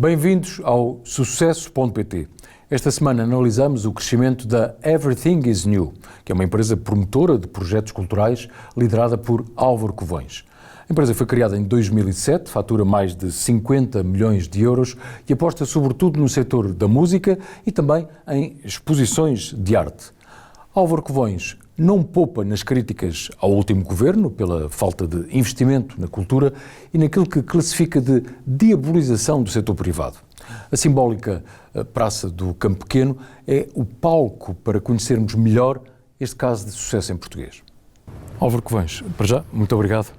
Bem-vindos ao Sucesso.pt. Esta semana analisamos o crescimento da Everything is New, que é uma empresa promotora de projetos culturais liderada por Álvaro Covões. A empresa foi criada em 2007, fatura mais de 50 milhões de euros e aposta sobretudo no setor da música e também em exposições de arte. Álvaro Covões não poupa nas críticas ao último governo pela falta de investimento na cultura e naquilo que classifica de diabolização do setor privado. A simbólica Praça do Campo Pequeno é o palco para conhecermos melhor este caso de sucesso em português. Álvaro Covões, para já, muito obrigado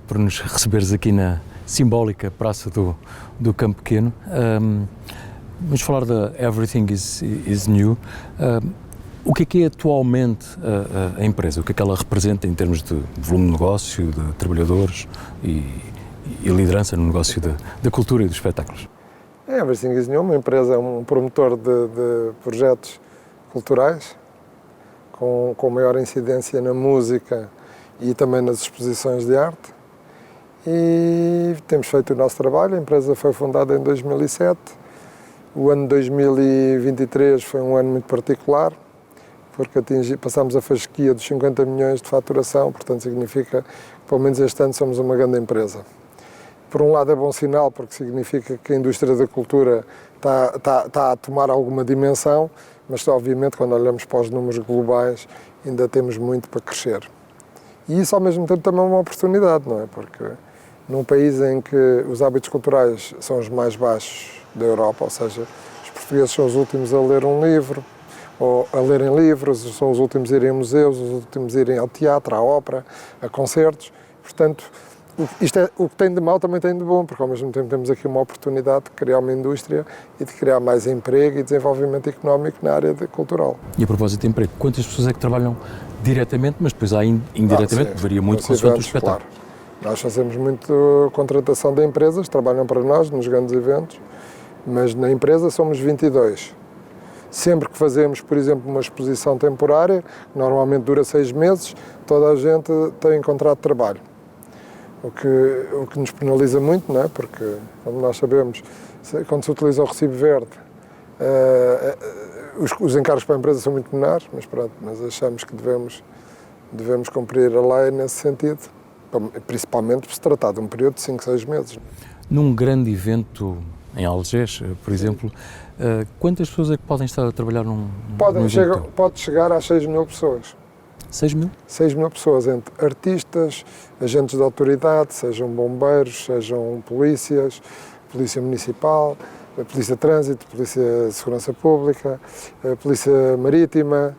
por nos receberes aqui na simbólica Praça do Campo Pequeno. Vamos falar da Everything is New. O que é atualmente a empresa? O que é que ela representa em termos de volume de negócio, de trabalhadores e liderança no negócio da cultura e dos espetáculos? A Everything is New, uma empresa, é um promotor de projetos culturais com maior incidência na música e também nas exposições de arte. E temos feito o nosso trabalho. A empresa foi fundada em 2007. O ano 2023 foi um ano muito particular, porque passámos a fasquia dos 50 milhões de faturação, portanto significa que pelo menos este ano somos uma grande empresa. Por um lado é bom sinal, porque significa que a indústria da cultura está a tomar alguma dimensão, mas obviamente quando olhamos para os números globais ainda temos muito para crescer. E isso ao mesmo tempo também é uma oportunidade, não é? Porque num país em que os hábitos culturais são os mais baixos da Europa, ou seja, os portugueses são os últimos a ler um livro, ou a lerem livros, são os últimos a irem a museus, os últimos a irem ao teatro, à ópera, a concertos. Portanto, isto é, o que tem de mau também tem de bom, porque ao mesmo tempo temos aqui uma oportunidade de criar uma indústria e de criar mais emprego e desenvolvimento económico na área cultural. E a propósito de emprego, quantas pessoas é que trabalham diretamente, mas depois há indiretamente, que varia muito consoante o espetáculo? Claro. Nós fazemos muito contratação de empresas, trabalham para nós nos grandes eventos, mas na empresa somos 22. Sempre que fazemos, por exemplo, uma exposição temporária, normalmente dura 6 meses, toda a gente tem contrato de trabalho. O que nos penaliza muito, não é? Porque, como nós sabemos, quando se utiliza o recibo verde, os encargos para a empresa são muito menores, mas achamos que devemos cumprir a lei nesse sentido, principalmente por se tratar de um período de 5, 6 meses. Num grande evento em Algés, por exemplo, quantas pessoas é que podem estar a trabalhar num evento? Pode chegar às 6 mil pessoas. 6 mil? 6 mil pessoas, entre artistas, agentes de autoridade, sejam bombeiros, sejam polícias, polícia municipal, polícia de trânsito, polícia de segurança pública, polícia marítima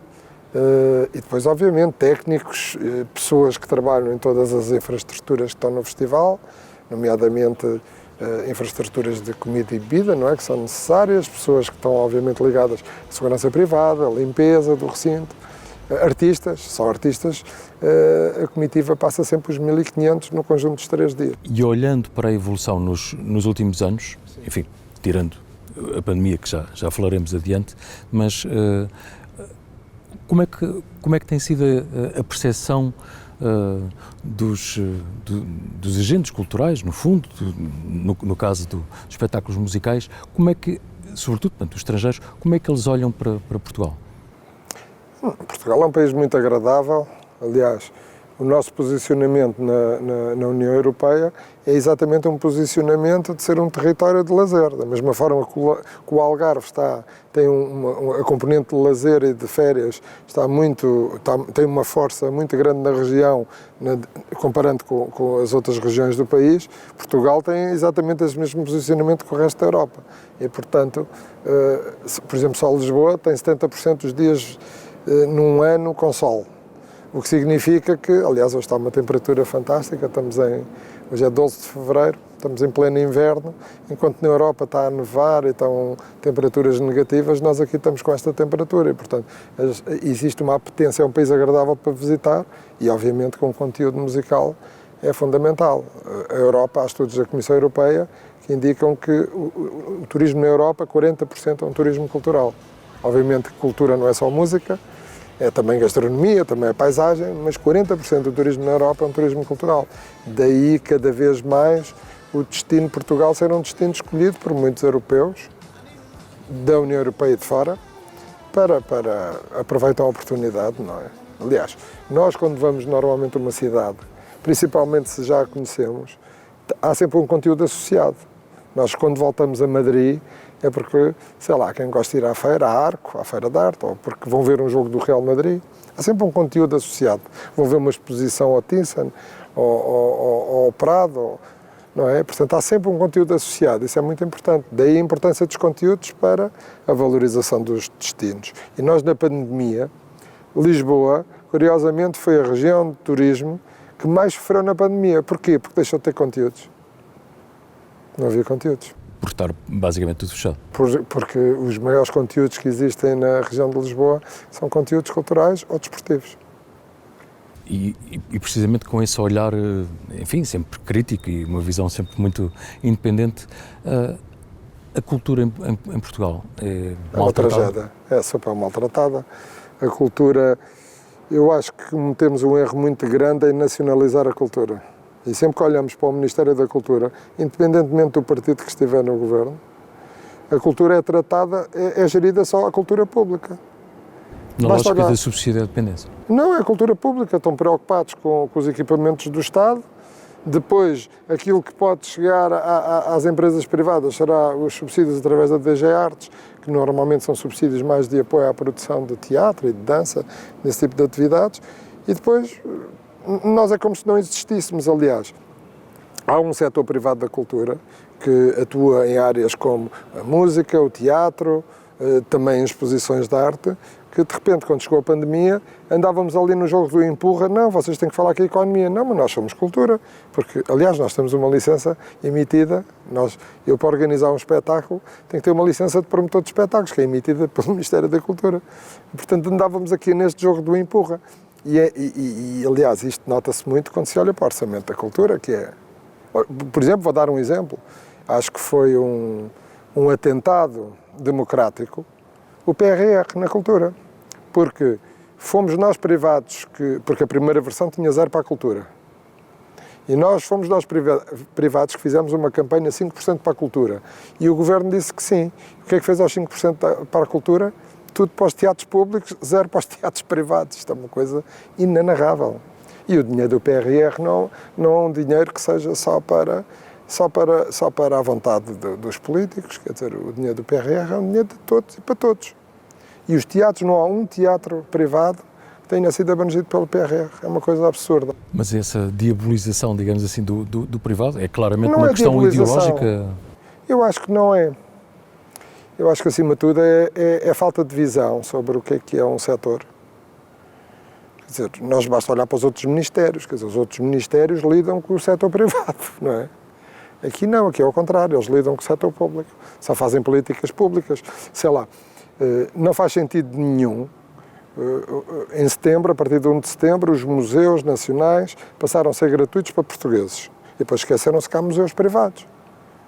e depois, obviamente, técnicos, pessoas que trabalham em todas as infraestruturas que estão no festival, nomeadamente infraestruturas de comida e bebida, não é, que são necessárias, pessoas que estão, obviamente, ligadas à segurança privada, à limpeza do recinto. Artistas, só artistas, a comitiva passa sempre os 1.500 no conjunto dos 3 dias. E olhando para a evolução nos últimos anos, enfim, tirando a pandemia, que já falaremos adiante, mas como é que tem sido a percepção dos agentes culturais, no fundo, no caso dos espetáculos musicais, como é que, sobretudo, portanto, os estrangeiros, como é que eles olham para Portugal? Portugal é um país muito agradável. Aliás, o nosso posicionamento na União Europeia é exatamente um posicionamento de ser um território de lazer. Da mesma forma que o Algarve tem a componente de lazer e de férias, tem uma força muito grande na região, comparando com as outras regiões do país. Portugal tem exatamente o mesmo posicionamento que o resto da Europa. E, portanto, por exemplo, só Lisboa tem 70% dos dias num ano com sol, o que significa que, aliás, hoje está uma temperatura fantástica, hoje é 12 de fevereiro, estamos em pleno inverno, enquanto na Europa está a nevar e estão temperaturas negativas, nós aqui estamos com esta temperatura e, portanto, existe uma apetência, é um país agradável para visitar e, obviamente, com o conteúdo musical é fundamental. A Europa, há estudos da Comissão Europeia que indicam que o turismo na Europa, 40% é um turismo cultural. Obviamente, cultura não é só música, é também gastronomia, também é paisagem, mas 40% do turismo na Europa é um turismo cultural. Daí, cada vez mais, o destino de Portugal ser um destino escolhido por muitos europeus, da União Europeia e de fora, para aproveitar a oportunidade, não é? Aliás, nós quando vamos normalmente a uma cidade, principalmente se já a conhecemos, há sempre um conteúdo associado. Nós quando voltamos a Madrid é porque, sei lá, quem gosta de ir à feira, à Arco, à Feira de Arte, ou porque vão ver um jogo do Real Madrid, há sempre um conteúdo associado. Vão ver uma exposição ao Thyssen, ao Prado, não é? Portanto, há sempre um conteúdo associado, isso é muito importante. Daí a importância dos conteúdos para a valorização dos destinos. E nós, na pandemia, Lisboa, curiosamente, foi a região de turismo que mais sofreu na pandemia. Porquê? Porque deixou de ter conteúdos. Não havia conteúdos. Por estar basicamente tudo fechado. Porque os maiores conteúdos que existem na região de Lisboa são conteúdos culturais ou desportivos. E precisamente com esse olhar, enfim, sempre crítico e uma visão sempre muito independente, a cultura em Portugal é uma tragédia, é super maltratada. A cultura, eu acho que cometemos um erro muito grande em nacionalizar a cultura. E sempre que olhamos para o Ministério da Cultura, independentemente do partido que estiver no governo, a cultura é tratada, é gerida só a cultura pública. Na lógica da subsídio da dependência. Não, é a cultura pública, estão preocupados com os equipamentos do Estado, depois aquilo que pode chegar às empresas privadas será os subsídios através da DG Artes, que normalmente são subsídios mais de apoio à produção de teatro e de dança, desse tipo de atividades, e depois nós é como se não existíssemos. Aliás, há um setor privado da cultura que atua em áreas como a música, o teatro, também exposições de arte, que de repente, quando chegou a pandemia, andávamos ali no jogo do empurra, não, vocês têm que falar aqui a economia, não, mas nós somos cultura, porque, aliás, nós temos uma licença emitida, eu para organizar um espetáculo tenho que ter uma licença de promotor de espetáculos, que é emitida pelo Ministério da Cultura, portanto andávamos aqui neste jogo do empurra, e aliás, isto nota-se muito quando se olha para o orçamento da cultura, que é, por exemplo, vou dar um exemplo, acho que foi um atentado democrático, o PRR na cultura, porque fomos nós privados, porque a primeira versão tinha 0 para a cultura, e fomos nós privados que fizemos uma campanha 5% para a cultura, e o Governo disse que sim. O que é que fez aos 5% para a cultura? Tudo para os teatros públicos, 0 para os teatros privados. Isto é uma coisa inenarrável. E o dinheiro do PRR não é um dinheiro que seja só para a vontade dos políticos, quer dizer, o dinheiro do PRR é um dinheiro de todos e para todos. E os teatros, não há um teatro privado que tenha sido abrangido pelo PRR, é uma coisa absurda. Mas essa diabolização, digamos assim, do privado é claramente uma questão ideológica? Eu acho que não é. Eu acho que, acima de tudo, é falta de visão sobre o que é um setor. Quer dizer, nós basta olhar para os outros ministérios, quer dizer, os outros ministérios lidam com o setor privado, não é? Aqui não, aqui é ao contrário, eles lidam com o setor público, só fazem políticas públicas, sei lá, não faz sentido nenhum, em setembro, a partir de 1 de setembro, os museus nacionais passaram a ser gratuitos para portugueses, e depois esqueceram-se que há museus privados.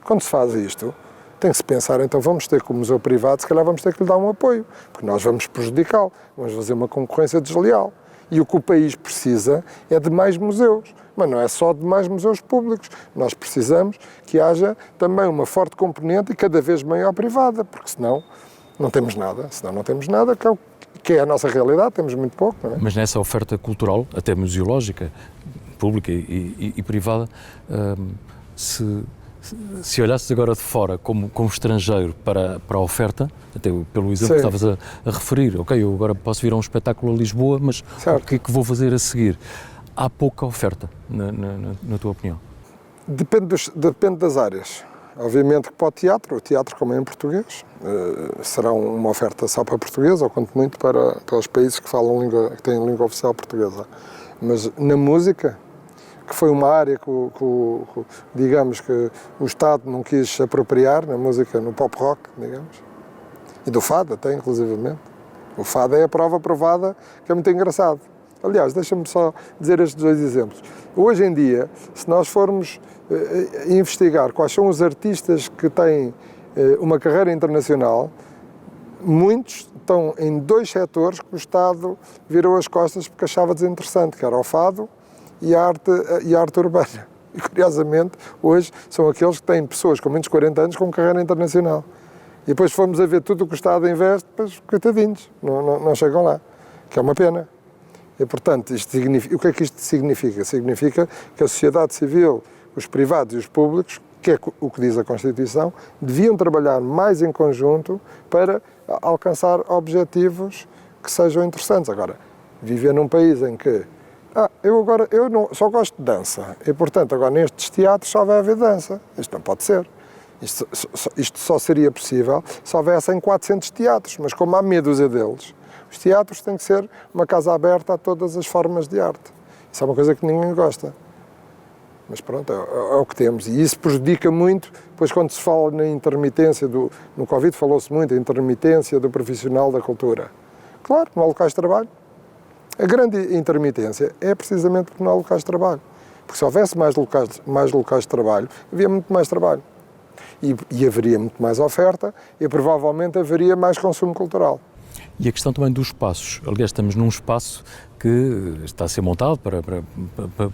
Quando se faz isto, tem que se pensar, então vamos ter que o museu privado, se calhar vamos ter que lhe dar um apoio, porque nós vamos prejudicá-lo, vamos fazer uma concorrência desleal. E o que o país precisa é de mais museus, mas não é só de mais museus públicos. Nós precisamos que haja também uma forte componente e cada vez maior privada, porque senão não temos nada, que é a nossa realidade, temos muito pouco. Não é? Mas nessa oferta cultural, até museológica, pública e privada, se olhasses agora de fora como estrangeiro para a oferta, até pelo exemplo que estavas a referir, ok, eu agora posso vir a um espetáculo a Lisboa, mas o que é que vou fazer a seguir? Há pouca oferta, na tua opinião? Depende das áreas. Obviamente que para o teatro como é em português, será uma oferta só para português, ou quanto muito para os países que têm língua oficial portuguesa. Mas na música, que foi uma área que, digamos, que o Estado não quis se apropriar, na música, no pop rock, digamos, e do fado até, inclusivamente. O fado é a prova provada, que é muito engraçado. Aliás, deixa-me só dizer estes 2 exemplos. Hoje em dia, se nós formos investigar quais são os artistas que têm uma carreira internacional, muitos estão em 2 setores que o Estado virou as costas porque achava desinteressante, que era o fado e a arte urbana. E, curiosamente, hoje são aqueles que têm pessoas com menos de 40 anos com carreira internacional. E depois fomos a ver tudo o que o Estado investe, pois, coitadinhos, não chegam lá, que é uma pena. E, portanto, o que é que isto significa? Significa que a sociedade civil, os privados e os públicos, que é o que diz a Constituição, deviam trabalhar mais em conjunto para alcançar objetivos que sejam interessantes. Agora, viver num país em que só gosto de dança e, portanto, agora nestes teatros só vai haver dança. Isto não pode ser. Isto só seria possível se houvessem 400 teatros, mas como há meia dúzia deles, os teatros têm que ser uma casa aberta a todas as formas de arte. Isso é uma coisa que ninguém gosta. Mas pronto, é o que temos. E isso prejudica muito, pois quando se fala na intermitência, no Covid falou-se muito, a intermitência do profissional da cultura. Claro, não há locais de trabalho. A grande intermitência é precisamente porque não há locais de trabalho. Porque se houvesse mais locais de trabalho, havia muito mais trabalho. E haveria muito mais oferta e provavelmente haveria mais consumo cultural. E a questão também dos espaços. Aliás, estamos num espaço que está a ser montado para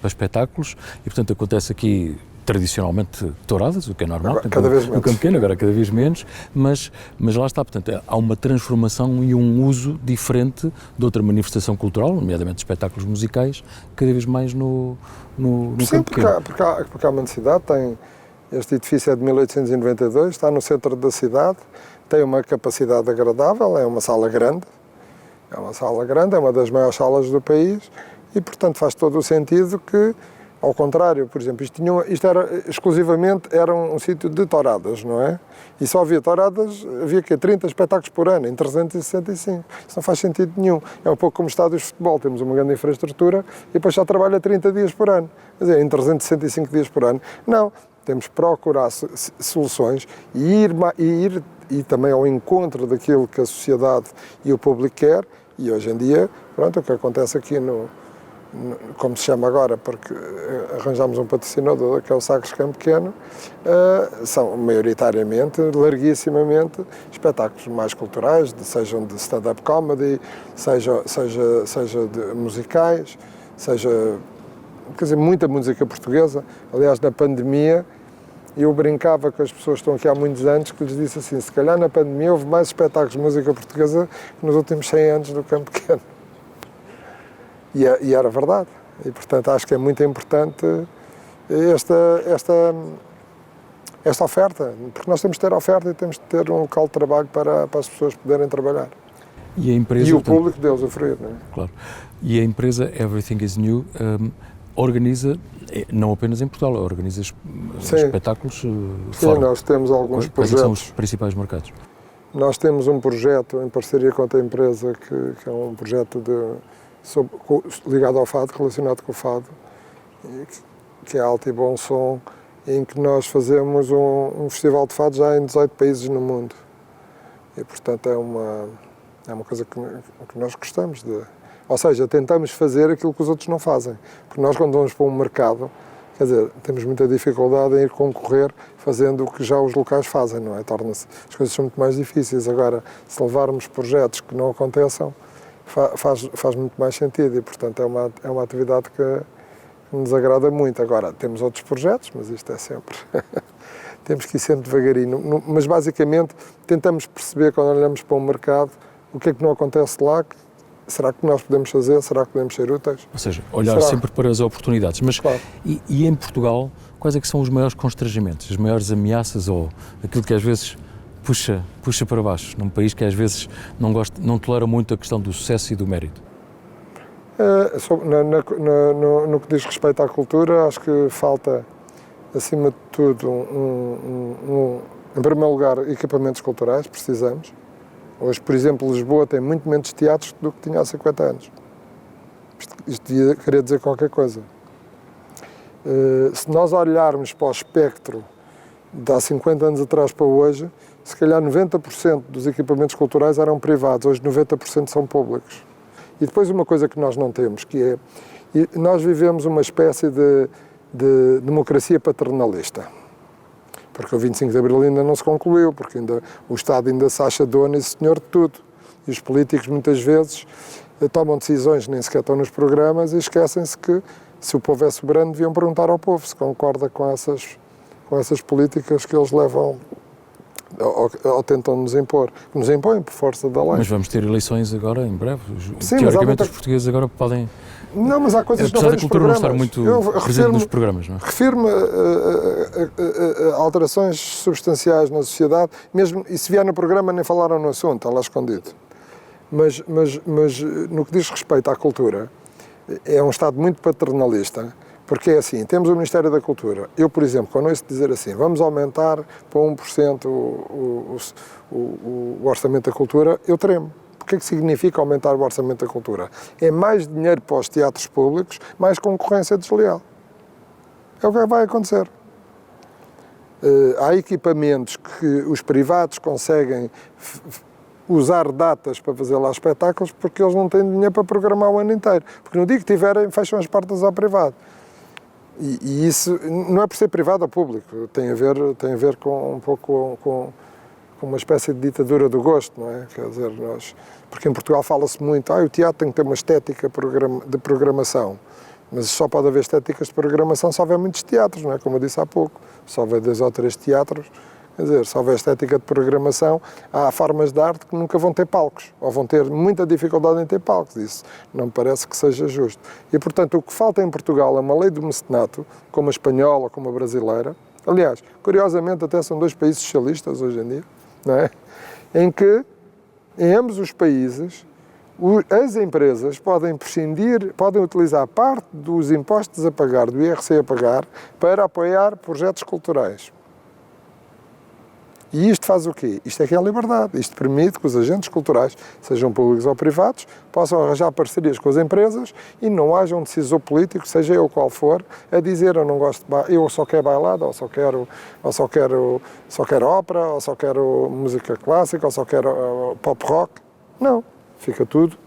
espetáculos e, portanto, acontece aqui tradicionalmente touradas, o que é normal. Agora, cada vez menos. No Campo Pequeno, agora cada vez menos, mas lá está, portanto, há uma transformação e um uso diferente de outra manifestação cultural, nomeadamente espetáculos musicais, cada vez mais no Campo Pequeno. Porque há uma necessidade, este edifício é de 1892, está no centro da cidade, tem uma capacidade agradável, é uma sala grande, é uma das maiores salas do país e, portanto, faz todo o sentido que, ao contrário, por exemplo, isto era exclusivamente um sítio de touradas, não é? E só havia touradas, havia 30 espetáculos por ano, em 365. Isso não faz sentido nenhum. É um pouco como estádios de futebol, temos uma grande infraestrutura e depois só trabalha 30 dias por ano. Quer dizer, em 365 dias por ano. Não, temos que procurar soluções e ir também ao encontro daquilo que a sociedade e o público quer. E hoje em dia, pronto, o que acontece aqui como se chama agora, porque arranjamos um patrocinador, que é o Sagres Campo Pequeno, são maioritariamente, larguissimamente, espetáculos mais culturais, sejam de stand-up comedy, seja de musicais, quer dizer, muita música portuguesa. Aliás, na pandemia, eu brincava com as pessoas que estão aqui há muitos anos, que lhes disse assim, se calhar na pandemia houve mais espetáculos de música portuguesa que nos últimos 100 anos do Campo Pequeno. E era verdade. E, portanto, acho que é muito importante esta oferta, porque nós temos de ter oferta e temos de ter um local de trabalho para as pessoas poderem trabalhar. E a empresa, e o público de usufruir, não é? Claro. E a empresa Everything is New organiza, não apenas em Portugal, organiza espetáculos fora. Sim, nós temos alguns projetos. Quais são os principais mercados? Nós temos um projeto em parceria com outra empresa que é um projeto ligado ao fado, relacionado com o fado, que é Alto e Bom Som, em que nós fazemos um festival de fado já em 18 países no mundo. E, portanto, é uma coisa que nós gostamos de... Ou seja, tentamos fazer aquilo que os outros não fazem. Porque nós, quando vamos para um mercado, quer dizer, temos muita dificuldade em ir concorrer fazendo o que já os locais fazem, não é? As coisas são muito mais difíceis. Agora, se levarmos projetos que não aconteçam, faz muito mais sentido e, portanto, é uma atividade que nos agrada muito. Agora, temos outros projetos, mas isto é sempre... temos que ir sempre devagarinho. Mas, basicamente, tentamos perceber, quando olhamos para um mercado, o que é que não acontece lá. Será que nós podemos fazer? Será que podemos ser úteis? Ou seja, olhar sempre para as oportunidades. Mas, claro. E em Portugal, quais é que são os maiores constrangimentos, as maiores ameaças ou aquilo que às vezes puxa para baixo, num país que às vezes não tolera muito a questão do sucesso e do mérito? No que diz respeito à cultura, acho que falta, acima de tudo, em primeiro lugar, equipamentos culturais, precisamos. Hoje, por exemplo, Lisboa tem muito menos teatros do que tinha há 50 anos. Isto queria dizer qualquer coisa. Se nós olharmos para o espectro de há 50 anos atrás para hoje, se calhar 90% dos equipamentos culturais eram privados, hoje 90% são públicos. E depois uma coisa que nós não temos, que é, nós vivemos uma espécie de democracia paternalista. Porque o 25 de Abril ainda não se concluiu, porque o Estado ainda se acha dono e senhor de tudo. E os políticos muitas vezes tomam decisões, nem sequer estão nos programas, e esquecem-se que se o povo é soberano, deviam perguntar ao povo se concorda com essas políticas que eles levam ou tentam nos impor. Nos impõem por força da lei. Mas vamos ter eleições agora, em breve. Sim, teoricamente, os portugueses agora podem... Não, mas há coisas que não apesar vêm da nos cultura não programas. estar muito presente nos programas, não é? Refiro-me a alterações substanciais na sociedade, mesmo, e se vier no programa nem falaram no assunto, está lá escondido. Mas no que diz respeito à cultura, é um Estado muito paternalista, porque é assim, temos o Ministério da Cultura. Eu, por exemplo, quando ouço dizer assim, vamos aumentar para 1% o orçamento da cultura, eu tremo. O que é que significa aumentar o orçamento da cultura? É mais dinheiro para os teatros públicos, mais concorrência desleal. É o que vai acontecer. Há equipamentos que os privados conseguem usar datas para fazer lá espetáculos porque eles não têm dinheiro para programar o ano inteiro. Porque no dia que tiverem, fecham as portas ao privado. E isso não é por ser privado ou público, tem a ver com um pouco com uma espécie de ditadura do gosto, não é? Quer dizer, porque em Portugal fala-se muito, o teatro tem que ter uma estética de programação, mas só pode haver estéticas de programação se houver muitos teatros, não é? Como eu disse há pouco, se houver 2 ou 3 teatros, quer dizer, se houver estética de programação, há formas de arte que nunca vão ter palcos, ou vão ter muita dificuldade em ter palcos, isso não me parece que seja justo. E, portanto, o que falta em Portugal é uma lei do mecenato, como a espanhola, como a brasileira, aliás, curiosamente até são 2 países socialistas hoje em dia, não é? Em que, em ambos os países, as empresas podem prescindir, podem utilizar parte dos impostos a pagar, do IRC a pagar, para apoiar projetos culturais. E isto faz o quê? Isto é que é a liberdade. Isto permite que os agentes culturais, sejam públicos ou privados, possam arranjar parcerias com as empresas e não haja um decisor político, seja ele qual for, a dizer eu não gosto de eu só quero bailada, ou só quero ópera, ou só quero música clássica, ou só quero pop rock. Não. Fica tudo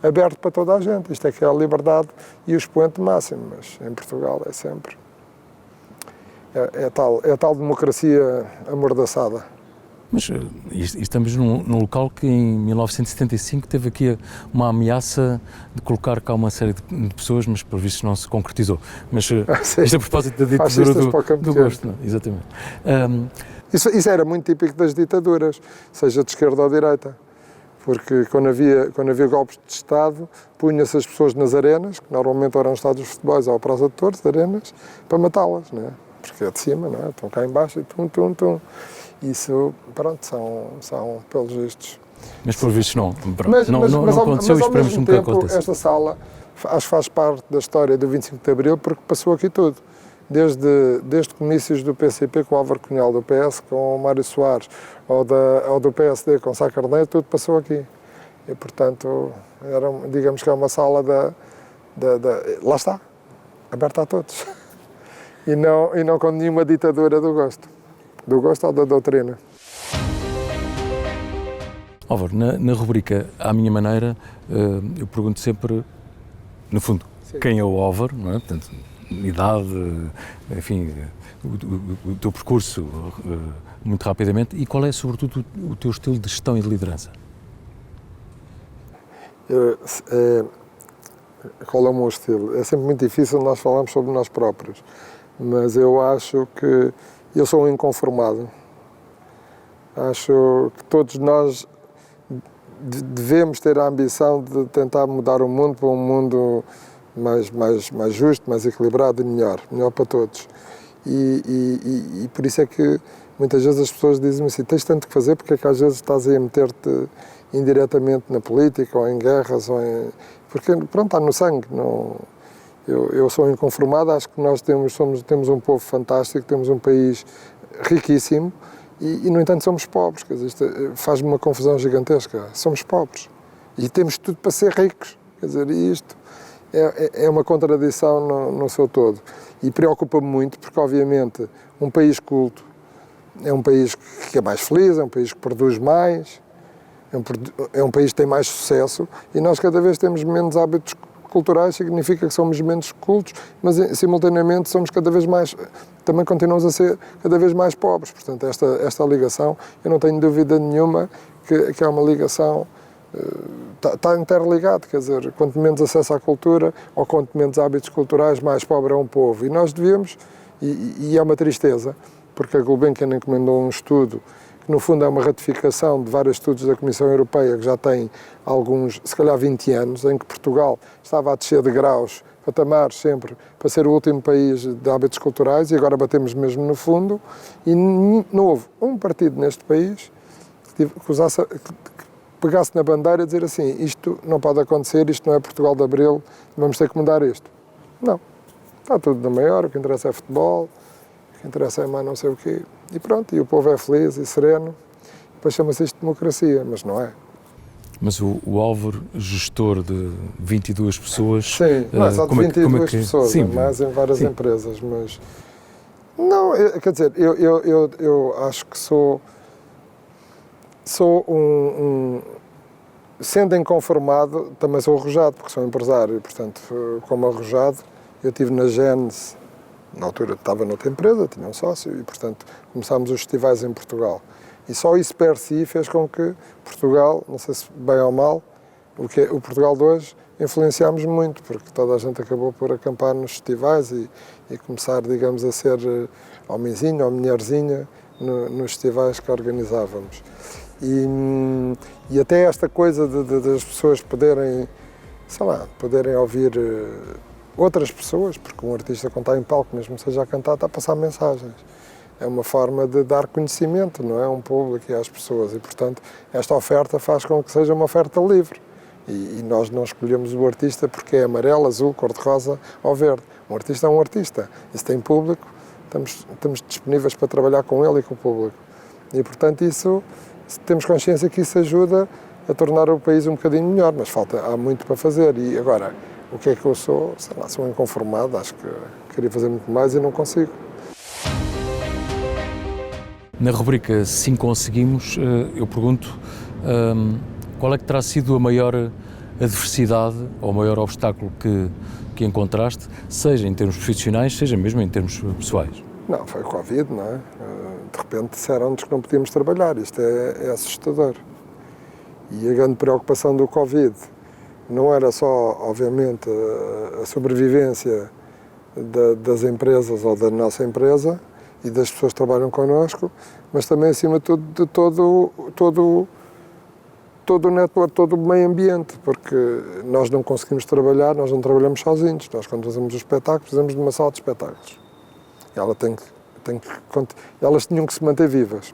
aberto para toda a gente. Isto é que é a liberdade e o expoente máximo. Mas em Portugal é sempre... É tal democracia amordaçada. Mas estamos num local que em 1975 teve aqui uma ameaça de colocar cá uma série de pessoas, mas por visto não se concretizou. Mas isto a propósito da ditadura do gosto. Não? Exatamente. Isso era muito típico das ditaduras, seja de esquerda ou de direita. Porque quando havia golpes de Estado, punha-se as pessoas nas arenas, que normalmente eram estádios de futebol ou a Praça de Touros, arenas, para matá-las, não é? Porque é de cima, não é? Estão cá em baixo e tum. Isso, pronto, são pelos vistos. Mas pelos vistos não. Não aconteceu e esperamos que nunca aconteça. Esta sala acho que faz parte da história do 25 de Abril porque passou aqui tudo. Desde comícios do PCP com o Álvaro Cunhal, do PS com o Mário Soares, ou do PSD com Sá Carneiro, tudo passou aqui. E, portanto, digamos que é uma sala lá está, aberta a todos. E não com nenhuma ditadura do gosto ou da doutrina. Álvaro, na rubrica À Minha Maneira, eu pergunto sempre, no fundo, sim, quem é o Álvaro, não é? Portanto, idade, enfim, o teu percurso muito rapidamente e qual é, sobretudo, o teu estilo de gestão e de liderança? Qual é o meu estilo? É sempre muito difícil nós falarmos sobre nós próprios, mas eu acho que eu sou um inconformado. Acho que todos nós devemos ter a ambição de tentar mudar o mundo para um mundo mais justo, mais equilibrado e melhor para todos. E por isso é que muitas vezes as pessoas dizem-me assim, tens tanto que fazer, porque é que às vezes estás aí a meter-te indiretamente na política ou em guerras, porque pronto, está no sangue. Não... Eu sou inconformado, acho que nós temos um povo fantástico, temos um país riquíssimo e no entanto, somos pobres. Quer dizer, faz-me uma confusão gigantesca. Somos pobres e temos tudo para ser ricos. Quer dizer, isto é uma contradição no seu todo. E preocupa-me muito porque, obviamente, um país culto é um país que é mais feliz, é um país que produz mais, é um país que tem mais sucesso e nós cada vez temos menos hábitos culturais, significa que somos menos cultos, mas simultaneamente somos também continuamos a ser cada vez mais pobres. Portanto, esta ligação, eu não tenho dúvida nenhuma que é uma ligação está interligado, quer dizer, quanto menos acesso à cultura ou quanto menos hábitos culturais, mais pobre é um povo. E nós devíamos, e é uma tristeza, porque a Gulbenkian encomendou um estudo que no fundo é uma ratificação de vários estudos da Comissão Europeia que já têm alguns, se calhar 20 anos, em que Portugal estava a descer de graus, patamares sempre, para ser o último país de hábitos culturais, e agora batemos mesmo no fundo, e não houve um partido neste país que pegasse na bandeira e dizer assim, isto não pode acontecer, isto não é Portugal de Abril, vamos ter que mudar isto. Não. Está tudo na maior, o que interessa é futebol, o que interessa é mais não sei o quê. E pronto, e o povo é feliz e sereno, depois chama-se isto de democracia, mas não é. Mas o Álvaro, gestor de 22 pessoas... Sim, não é só de 22 pessoas, sim, é mais em várias empresas, mas... Não, quer dizer, eu acho que sou sendo inconformado, também sou arrojado, porque sou empresário, e, portanto, como arrojado, eu estive na Gênese, na altura estava noutra empresa, tinha um sócio, e, portanto, começámos os festivais em Portugal. E só isso per si fez com que Portugal, não sei se bem ou mal, o Portugal de hoje, influenciámos muito, porque toda a gente acabou por acampar nos festivais e começar, digamos, a ser homenzinho ou mulherzinha nos festivais que organizávamos. E até esta coisa das pessoas poderem, sei lá, poderem ouvir outras pessoas, porque um artista quando está em palco, mesmo que seja a cantar, está a passar mensagens. É uma forma de dar conhecimento, não é? A um público e às pessoas. E, portanto, esta oferta faz com que seja uma oferta livre. E nós não escolhemos o artista porque é amarelo, azul, cor-de-rosa ou verde. Um artista é um artista. E se tem público, estamos disponíveis para trabalhar com ele e com o público. E, portanto, temos consciência que isso ajuda a tornar o país um bocadinho melhor, mas há muito para fazer. E agora, o que é que eu sou? Sei lá, sou inconformado, acho que queria fazer muito mais e não consigo. Na rubrica Sim Conseguimos, eu pergunto qual é que terá sido a maior adversidade ou o maior obstáculo que encontraste, seja em termos profissionais, seja mesmo em termos pessoais? Não, foi o Covid, não é? De repente disseram-nos que não podíamos trabalhar, isto é assustador. E a grande preocupação do Covid não era só, obviamente, a sobrevivência das empresas ou da nossa empresa e das pessoas que trabalham connosco, mas também, acima de tudo, de todo o network, todo o meio ambiente, porque nós não conseguimos trabalhar, nós não trabalhamos sozinhos. Nós, quando fazemos os espetáculos, fazemos numa sala de espetáculos. E elas tinham que se manter vivas.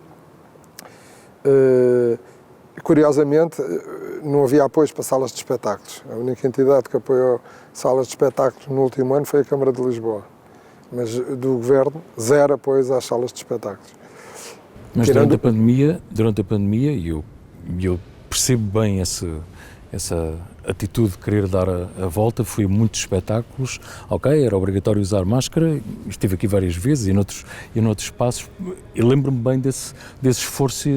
Curiosamente, não havia apoios para salas de espetáculos. A única entidade que apoiou salas de espetáculos no último ano foi a Câmara de Lisboa. Mas do Governo, zero apoios às salas de espetáculos. Mas durante a pandemia, e eu percebo bem essa atitude de querer dar a volta, fui a muitos espetáculos, ok, era obrigatório usar máscara, estive aqui várias vezes e noutros espaços, e lembro-me bem desse esforço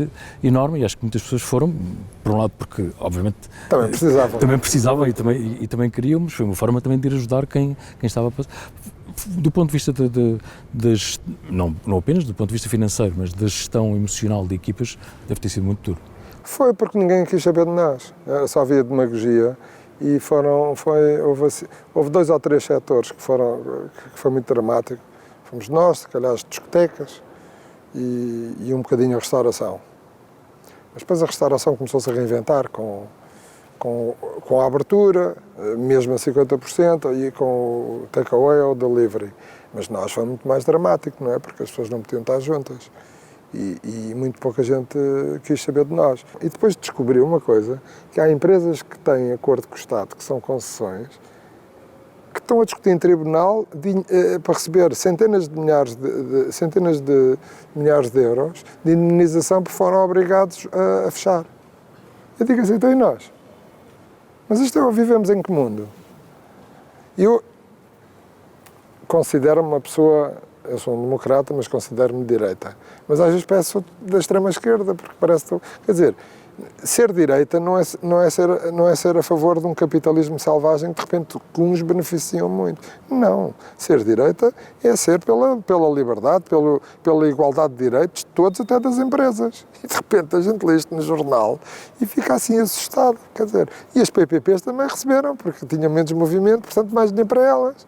enorme, e acho que muitas pessoas foram, por um lado porque, obviamente, também precisavam e também queriam, mas foi uma forma também de ir ajudar quem estava a passar. Do ponto de vista não apenas do ponto de vista financeiro, mas da gestão emocional de equipas, deve ter sido muito duro. Foi porque ninguém quis saber de nós, só havia demagogia e houve 2 ou 3 setores que foi muito dramático. Fomos nós, se calhar as discotecas e um bocadinho a restauração. Mas depois a restauração começou-se a reinventar com a abertura, mesmo a 50%, e com o takeaway ou delivery. Mas nós foi muito mais dramático, não é? Porque as pessoas não podiam estar juntas. E muito pouca gente quis saber de nós. E depois descobri uma coisa, que há empresas que têm acordo com o Estado, que são concessões, que estão a discutir em tribunal para receber centenas de milhares de euros de indemnização por foram obrigados a fechar. Eu digo assim, então e nós? Mas vivemos em que mundo? Eu considero-me uma pessoa, eu sou um democrata, mas considero-me de direita. Mas às vezes peço da extrema-esquerda, porque parece... Quer dizer, ser direita não é ser a favor de um capitalismo selvagem que de repente uns beneficiam muito. Não. Ser direita é ser pela liberdade, pela igualdade de direitos de todos, até das empresas. E de repente a gente lê isto no jornal e fica assim assustado. Quer dizer, e as PPPs também receberam, porque tinham menos movimento, portanto mais dinheiro para elas.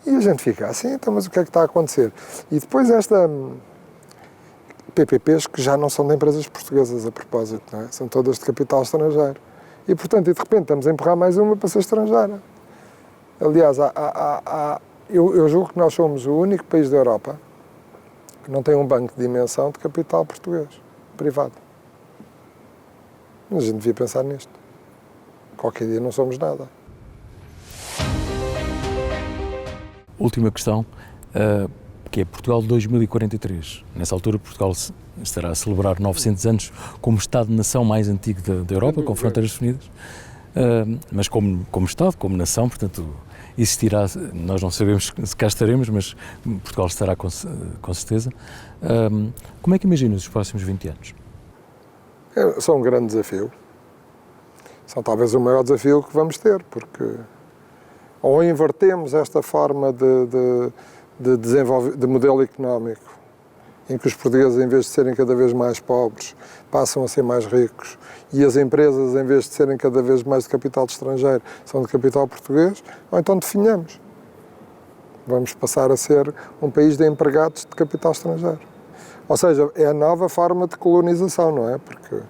E a gente fica assim, então mas o que é que está a acontecer? E depois esta PPPs que já não são de empresas portuguesas, a propósito, não é? São todas de capital estrangeiro. E, portanto, de repente estamos a empurrar mais uma para ser estrangeira. Aliás, eu julgo que nós somos o único país da Europa que não tem um banco de dimensão de capital português, privado. Mas a gente devia pensar nisto. Qualquer dia não somos nada. Última questão, que é Portugal 2043. Nessa altura, Portugal estará a celebrar 900 anos como Estado-nação mais antigo da Europa, com fronteiras definidas, mas como Estado, como nação, portanto, existirá, nós não sabemos se cá estaremos, mas Portugal estará com certeza. Como é que imaginas os próximos 20 anos? São um grande desafio. São talvez o maior desafio que vamos ter, porque ou invertemos esta forma de modelo económico, em que os portugueses, em vez de serem cada vez mais pobres, passam a ser mais ricos, e as empresas, em vez de serem cada vez mais de capital estrangeiro, são de capital português, ou então definhamos. Vamos passar a ser um país de empregados de capital estrangeiro. Ou seja, é a nova forma de colonização, não é? Porque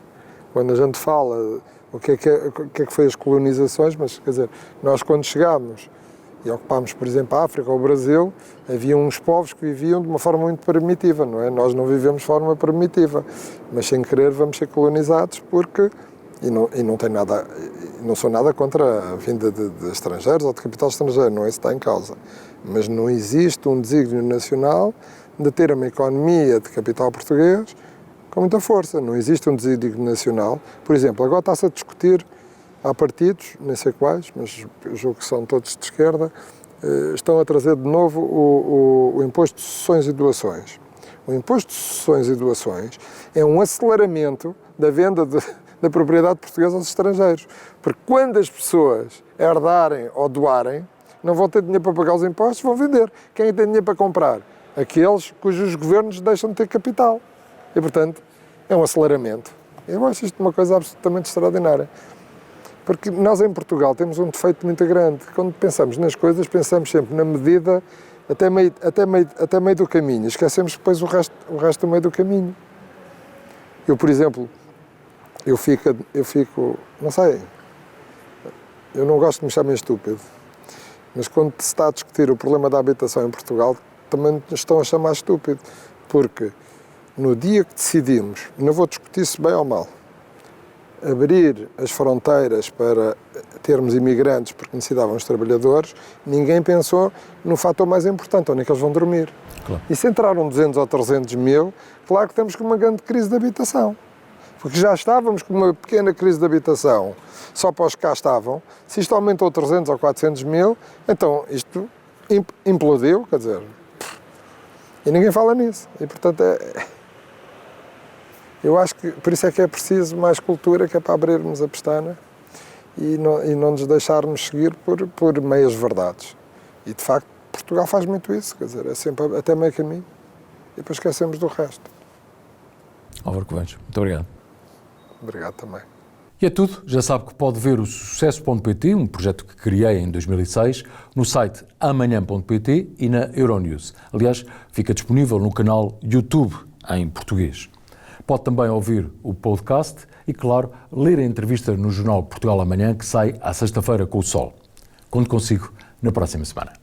quando a gente fala o que é que foi as colonizações, mas quer dizer, nós quando chegámos e ocupámos, por exemplo, a África ou o Brasil, havia uns povos que viviam de uma forma muito primitiva, não é? Nós não vivemos de forma primitiva, mas sem querer vamos ser colonizados porque, e não tem nada, não sou nada contra a vinda de estrangeiros ou de capital estrangeiro, não é isso que está em causa, mas não existe um desígnio nacional de ter uma economia de capital português com muita força, não existe um desígnio nacional. Por exemplo, agora está-se a discutir. Há partidos, nem sei quais, mas eu julgo que são todos de esquerda, estão a trazer de novo o imposto de sucessões e doações. O imposto de sucessões e doações é um aceleramento da venda da propriedade portuguesa aos estrangeiros. Porque quando as pessoas herdarem ou doarem, não vão ter dinheiro para pagar os impostos, vão vender. Quem tem dinheiro para comprar? Aqueles cujos governos deixam de ter capital. E, portanto, é um aceleramento. Eu acho isto uma coisa absolutamente extraordinária. Porque nós em Portugal temos um defeito muito grande. Quando pensamos nas coisas, pensamos sempre na medida até meio do caminho. Esquecemos depois o resto do meio do caminho. Eu, por exemplo, eu fico, não sei, eu não gosto de me chamar estúpido, mas quando se está a discutir o problema da habitação em Portugal, também nos estão a chamar estúpido. Porque no dia que decidimos, não vou discutir se bem ou mal, abrir as fronteiras para termos imigrantes porque necessitávamos de trabalhadores, ninguém pensou no fator mais importante, onde é que eles vão dormir. Claro. E se entraram 200 ou 300 mil, claro que temos com uma grande crise de habitação. Porque já estávamos com uma pequena crise de habitação, só para os que cá estavam. Se isto aumentou 300 ou 400 mil, então isto implodiu, quer dizer, e ninguém fala nisso. E, portanto, eu acho que por isso é que é preciso mais cultura, que é para abrirmos a pestana e não nos deixarmos seguir por meias verdades. E, de facto, Portugal faz muito isso, quer dizer, é sempre até meio caminho e depois esquecemos do resto. Álvaro Covens, muito obrigado. Obrigado também. E é tudo. Já sabe que pode ver o Sucesso.pt, um projeto que criei em 2006, no site amanhã.pt e na Euronews. Aliás, fica disponível no canal YouTube em português. Pode também ouvir o podcast e, claro, ler a entrevista no jornal Portugal Amanhã, que sai à sexta-feira com o Sol. Conto consigo na próxima semana.